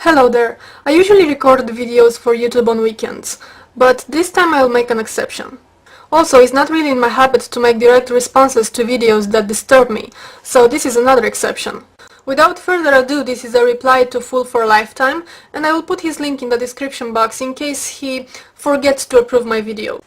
Hello there! I usually record videos for YouTube on weekends, but this time I'll make an exception. Also, it's not really in my habit to make direct responses to videos that disturb me, so this is another exception. Without further ado, this is a reply to Fool for a Lifetime, and I will put his link in the description box in case he forgets to approve my video.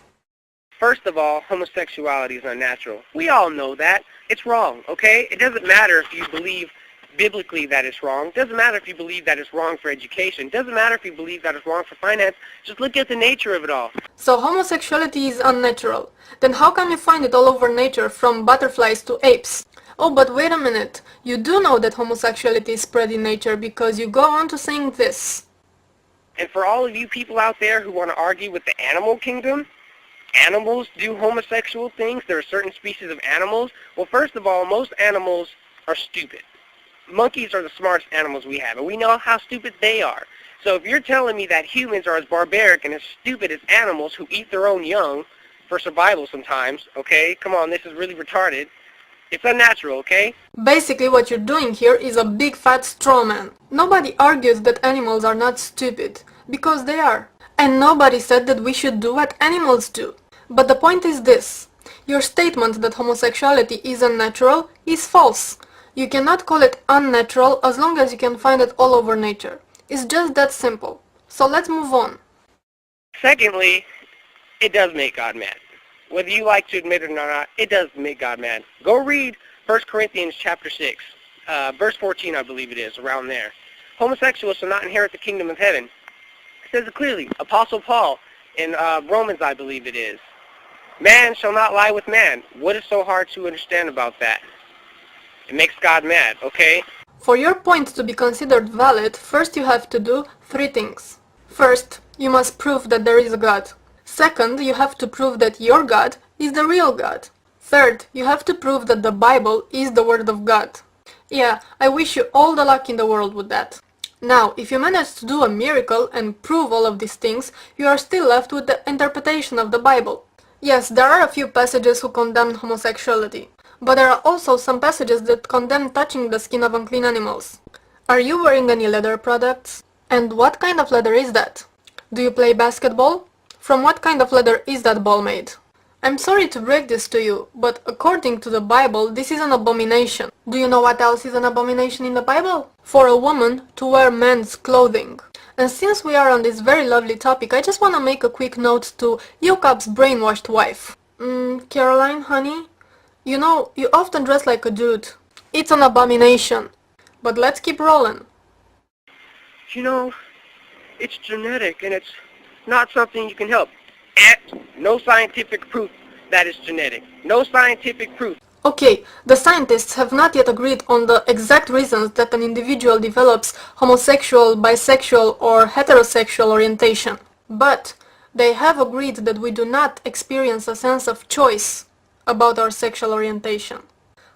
First of all, homosexuality is unnatural. We all know that. It's wrong, okay? It doesn't matter if you believe biblically that it's wrong. It doesn't matter if you believe that it's wrong for education. It doesn't matter if you believe that it's wrong for finance. Just look at the nature of it all. So homosexuality is unnatural. Then how come you find it all over nature, from butterflies to apes? Oh, but wait a minute. You do know that homosexuality is spread in nature because you go on to saying this. And for all of you people out there who want to argue with the animal kingdom, animals do homosexual things. There are certain species of animals. Well, first of all, most animals are stupid. Monkeys are the smartest animals we have, and we know how stupid they are. So if you're telling me that humans are as barbaric and as stupid as animals who eat their own young for survival sometimes, okay? Come on, this is really retarded. It's unnatural, okay? Basically what you're doing here is a big fat straw man. Nobody argues that animals are not stupid, because they are. And nobody said that we should do what animals do. But the point is this. Your statement that homosexuality is unnatural is false. You cannot call it unnatural as long as you can find it all over nature. It's just that simple. So let's move on. Secondly, it does make God mad. Whether you like to admit it or not, it does make God mad. Go read 1 Corinthians chapter 6, verse 14, I believe it is, around there. Homosexuals shall not inherit the kingdom of heaven. It says it clearly. Apostle Paul in Romans, I believe it is. Man shall not lie with man. What is so hard to understand about that? It makes God mad, okay? For your point to be considered valid, first you have to do three things. First, you must prove that there is a God. Second, you have to prove that your God is the real God. Third, you have to prove that the Bible is the Word of God. Yeah, I wish you all the luck in the world with that. Now, if you manage to do a miracle and prove all of these things, you are still left with the interpretation of the Bible. Yes, there are a few passages who condemn homosexuality. But there are also some passages that condemn touching the skin of unclean animals. Are you wearing any leather products? And what kind of leather is that? Do you play basketball? From what kind of leather is that ball made? I'm sorry to break this to you, but according to the Bible, this is an abomination. Do you know what else is an abomination in the Bible? For a woman to wear men's clothing. And since we are on this very lovely topic, I just want to make a quick note to Yokap's brainwashed wife. Caroline, honey? You know, you often dress like a dude. It's an abomination. But let's keep rolling. You know, it's genetic and it's not something you can help. No scientific proof that it's genetic. No scientific proof. Okay, the scientists have not yet agreed on the exact reasons that an individual develops homosexual, bisexual or heterosexual orientation. But they have agreed that we do not experience a sense of choice about our sexual orientation.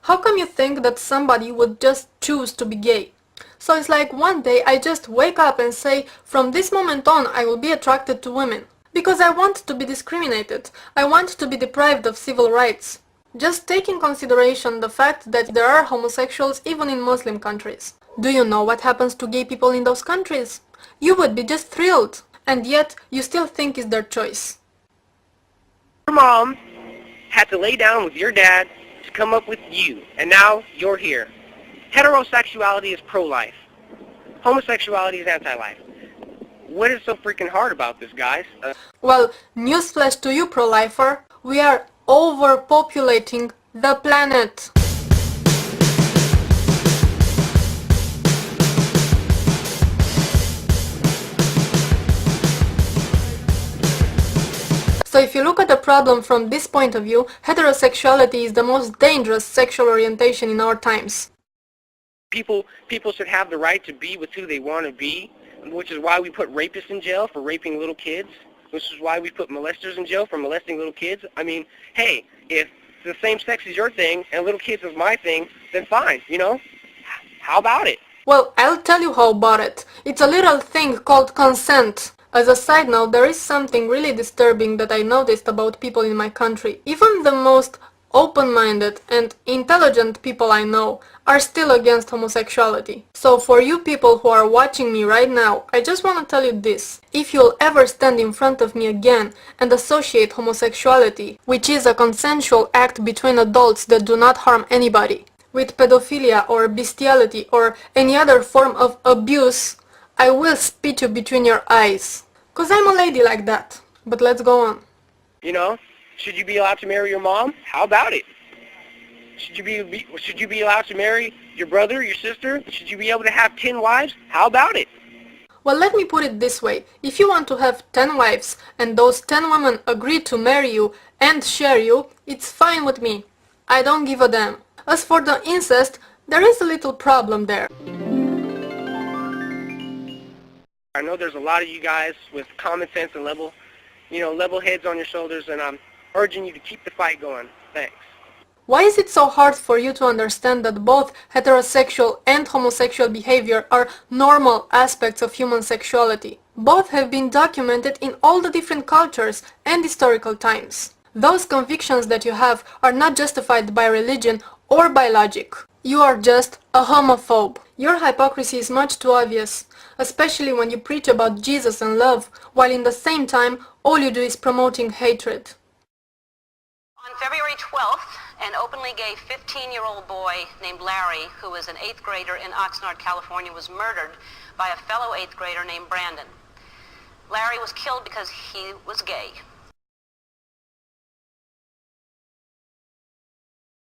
How come you think that somebody would just choose to be gay? So it's like one day I just wake up and say, from this moment on I will be attracted to women. Because I want to be discriminated. I want to be deprived of civil rights. Just take in consideration the fact that there are homosexuals even in Muslim countries. Do you know what happens to gay people in those countries? You would be just thrilled. And yet you still think it's their choice. Your mom had to lay down with your dad to come up with you, and now you're here. Heterosexuality is pro-life. Homosexuality is anti-life. What is so freaking hard about this, guys? Well, newsflash to you, pro-lifer. We are overpopulating the planet. So if you look at the problem from this point of view, heterosexuality is the most dangerous sexual orientation in our times. People should have the right to be with who they want to be, which is why we put rapists in jail for raping little kids, which is why we put molesters in jail for molesting little kids. I mean, hey, if the same sex is your thing and little kids is my thing, then fine, you know? How about it? Well, I'll tell you how about it. It's a little thing called consent. As a side note, there is something really disturbing that I noticed about people in my country. Even the most open-minded and intelligent people I know are still against homosexuality. So for you people who are watching me right now, I just want to tell you this. If you'll ever stand in front of me again and associate homosexuality, which is a consensual act between adults that do not harm anybody, with pedophilia or bestiality or any other form of abuse, I will spit you between your eyes. 'Cause I'm a lady like that. But let's go on. You know, should you be allowed to marry your mom? How about it? Should you be allowed to marry your brother, your sister? Should you be able to have 10 wives? How about it? Well, let me put it this way. If you want to have 10 wives and those 10 women agree to marry you and share you, it's fine with me. I don't give a damn. As for the incest, there is a little problem there. I know there's a lot of you guys with common sense and level heads on your shoulders, and I'm urging you to keep the fight going. Thanks. Why is it so hard for you to understand that both heterosexual and homosexual behavior are normal aspects of human sexuality? Both have been documented in all the different cultures and historical times. Those convictions that you have are not justified by religion or by logic. You are just a homophobe. Your hypocrisy is much too obvious, especially when you preach about Jesus and love, while in the same time all you do is promoting hatred. On February 12th, an openly gay 15-year-old boy named Larry, who was an 8th grader in Oxnard, California, was murdered by a fellow 8th grader named Brandon. Larry was killed because he was gay.